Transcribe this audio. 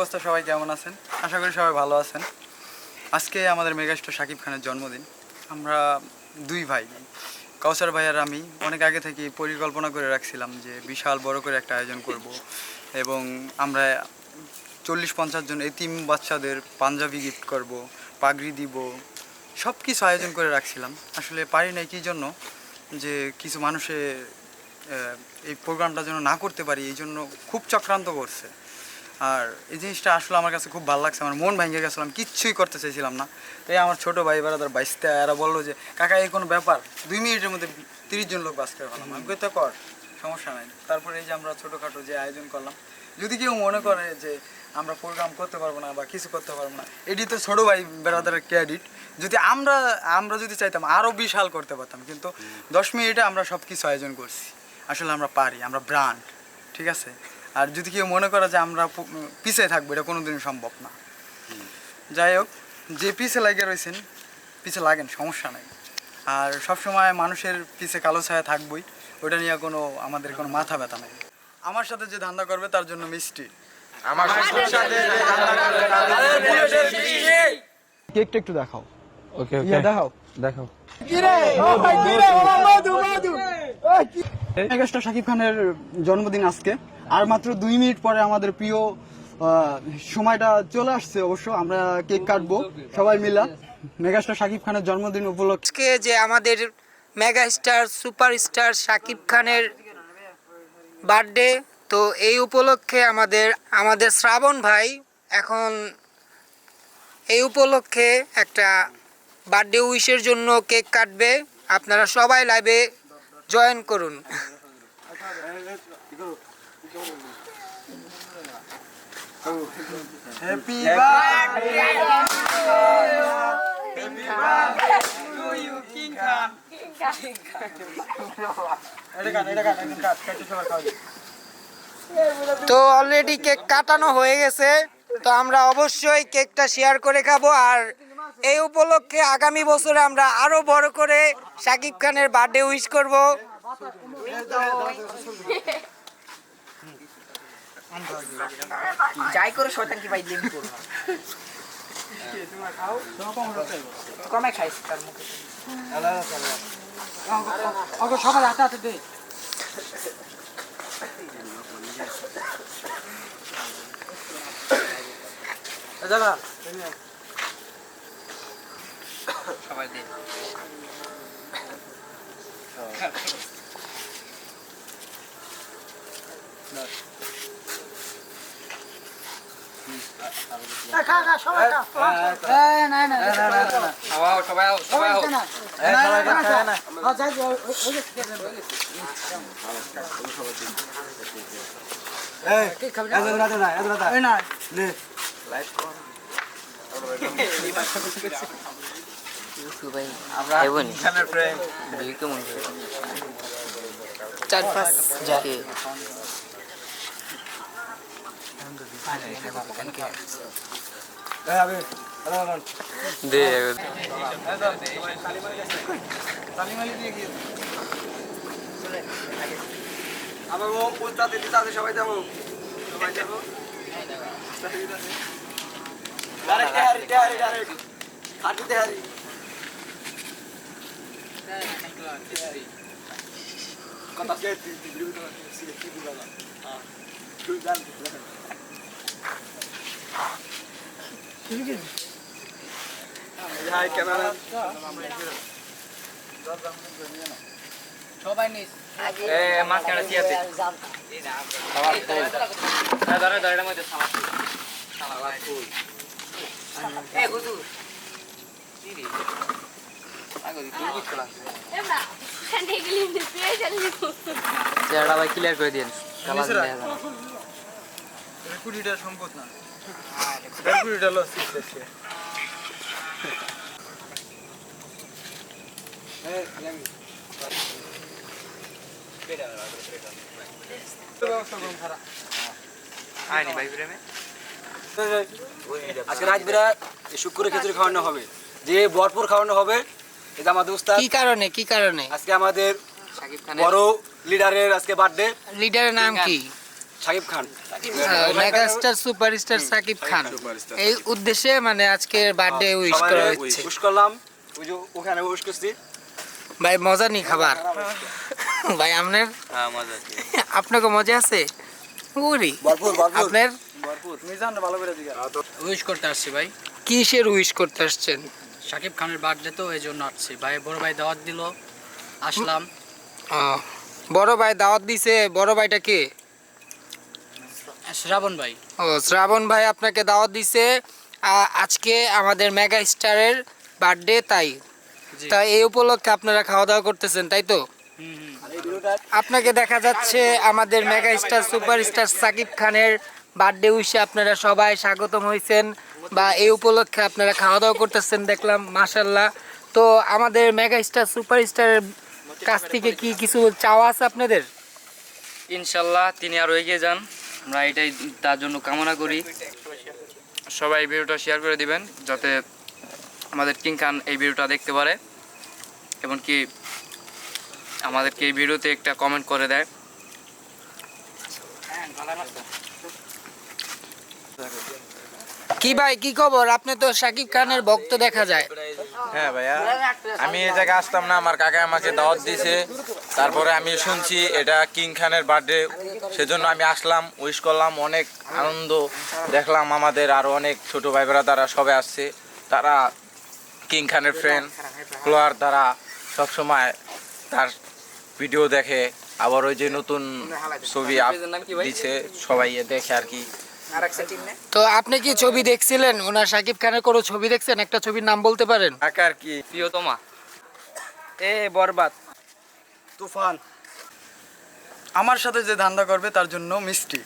অবস্থা, সবাই কেমন আছেন? আশা করি সবাই ভালো আছেন। আজকে আমাদের মেগাস্টার শাকিব খানের জন্মদিন। আমরা দুই ভাই, কাউসার ভাই আর আমি অনেক আগে থেকে পরিকল্পনা করে রাখছিলাম যে বিশাল বড় করে একটা আয়োজন করব এবং আমরা 40-50 জন এতিম বাচ্চাদের পাঞ্জাবি গিফট করব, পাগড়ি দিব, সব কিছু আয়োজন করে রাখছিলাম। আসলে পারি নাই কী জন্য, যে কিছু মানুষে এই প্রোগ্রামটা যেন না করতে পারি, এই জন্য খুব চক্রান্ত করছে। আর এই জিনিসটা আসলে আমার কাছে খুব ভালো লাগছে, আমার মন ভেঙে গেছিলাম, কিচ্ছুই করতে চাইছিলাম না। এই আমার ছোটো ভাই বেড়াদার বাইসতে এরা বললো যে কাকা এই কোনো ব্যাপার, 2 মিনিটের মধ্যে 30 জন লোক বাস করে ফেলাম। আমি তো কর, সমস্যা নাই। তারপরে এই যে আমরা ছোটোখাটো যে আয়োজন করলাম, যদি কেউ মনে করে যে আমরা প্রোগ্রাম করতে পারবো না বা কিছু করতে পারবো না, এটি তো ছোটো ভাই বেড়াদারের ক্রেডিট। যদি আমরা যদি চাইতাম আরও বিশাল করতে পারতাম, কিন্তু 10 মিনিটে আমরা সব কিছু আয়োজন করছি। আসলে আমরা পারি, আমরা ব্র্যান্ড, ঠিক আছে। আর যদি কেউ মনে করে যে আমরা পিছিয়ে থাকবো, এটা কোনো দিনই সম্ভব না। যাই হোক, যে পিছিয়ে লাগিয়ে রয়েছেন পিছিয়ে লাগেন, সমস্যা নেই। আর সবসময় মানুষের পিছিয়ে কালো ছায়া থাকবই, ওটা নিয়ে আমাদের কোনো মাথা ব্যথা নেই। আমার সাথে যে ধান্দা করবে তার জন্য মিষ্টি, আমার সাথে কেকটা একটু দেখাও। ওকে দেখাও দেখাও। মেগাস্টার শাকিব খানের জন্মদিন আজকে, আর মাত্র 2 মিনিট পরে আমাদের প্রিয় সময়টা চলে আসছে। অবশ্য আমরা কেক কাটবো সবাই মিলে মেগাস্টার শাকিব খানের জন্মদিন উপলক্ষে। যে আমাদের মেগাস্টার সুপারস্টার শাকিব খানের বার্থডে, তো এই উপলক্ষে আমাদের শ্রাবণ ভাই এখন এই উপলক্ষে একটা বার্থডে উইশের জন্য কেক কাটবে। আপনারা সবাই লাইভে জয়েন করুন। Happy birthday to you king Khan. তো অলরেডি কেক কাটানো হয়ে গেছে, তো আমরা অবশ্যই কেকটা শেয়ার করে খাবো। আর এই উপলক্ষে আগামী বছরে আমরা আরো বড় করে শাকিব খানের বার্থডে উইশ করব। যাই করে শয়তান কি ভাই দিন করব কমে খাইছ তার মুখে সবাই হাতে হাতে দে দাদা সবাই দে সবাই যাবো সবাই নিস মাছ কাটা কি আছে ক্লিয়ার করে দিন কুড়িটা সম্পদ না, 20 লস দিচ্ছে। আজকে রাত বেড়া শুক্র খিচুড়ি খাওয়ানো হবে, যে ভরপুর খাওয়ানো হবে। এটা আমাদের উস্তাদ। কি কারণে আজকে আমাদের বড় লিডারের আজকে বার্থডে। লিডারের নাম কি? শাকিব খান মেগাস্টার সুপারস্টার সাকিব খান এই উদ্দেশ্যে মানে আজকের বার্থডে উইশ করা হচ্ছে। উইশ করলাম, ওই যে ওখানে উইশ করছি। ভাই মজা নি খাবার ভাই আপনার আপনাকে মজা আছে উরি ভরপুর ভরপুর আপনার মিজান ভালো করে দিকে উইশ করতে আসছি ভাই। কিসের উইশ করতে আসছেন? শাকিব খানের বার্থডে তো এই জন্য আসছি ভাই। বড় ভাই দাওয়াত দিল, আসলাম। বড় ভাই দাওয়াত দিছে। বড় ভাইটা কে? শ্রাবণ ভাই। ও শ্রাবণ ভাই আপনাকে দাওয়াত দিছে। আজকে আমাদের মেগা স্টারের বার্থডে, তাই জি। তাই এই উপলক্ষে আপনারা খাওয়া দাওয়া করতেছেন, তাই তো? আপনাকে দেখা যাচ্ছে আমাদের মেগা স্টার সুপারস্টার সাকিব খানের বার্থডে উইশে আপনারা সবাই স্বাগতম হয়েছেন বা এই উপলক্ষে আপনারা খাওয়া দাওয়া করতেছেন দেখলাম, মাশাল্লাহ। তো আমাদের মেগা স্টার সুপারস্টারের কাছ থেকে কি কিছু চাওয়া আছে আপনাদের? ইনশাল্লাহ তিনি আরও এগিয়ে যান, আমরা এটাই তার জন্য কামনা করি। সবাই ভিডিওটা শেয়ার করে দিবেন যাতে আমাদের কিং খান এই ভিডিওটা দেখতে পারে, এমনকি আমাদেরকে এই ভিডিওতে একটা কমেন্ট করে দেয়। কি ভাই, কি খবর? আপনি তো সাকিব খানের ভক্ত দেখা যায়। হ্যাঁ ভাইয়া, আমি এই জায়গায় আসতাম না, আমার কাকা আমাকে দাওয়াত দিয়েছে, তারপরে আমি শুনছি এটা কিং খানের বার্থডে, সেজন্য আমি আসলাম, উইশ করলাম, অনেক আনন্দ দেখলাম। আমাদের আরও অনেক ছোট ভাই ব্রাদাররা সবাই আসছে, তারা কিং খানের ফ্রেন্ড ফলোয়ার, তারা সবসময় তার ভিডিও দেখে, আবার ওই যে নতুন ছবি দিচ্ছে সবাই দেখে আর কি। তো আপনি কি ছবি দেখছিলেন ওনার? সাকিব খানের কোনো ছবি দেখছেন? একটা ছবির নাম বলতে পারেন? আকার কি প্রিয়তমা, বরবাদ, তুফান, আমার সাথে যে ধান্দা করবে তার জন্য মিষ্টি।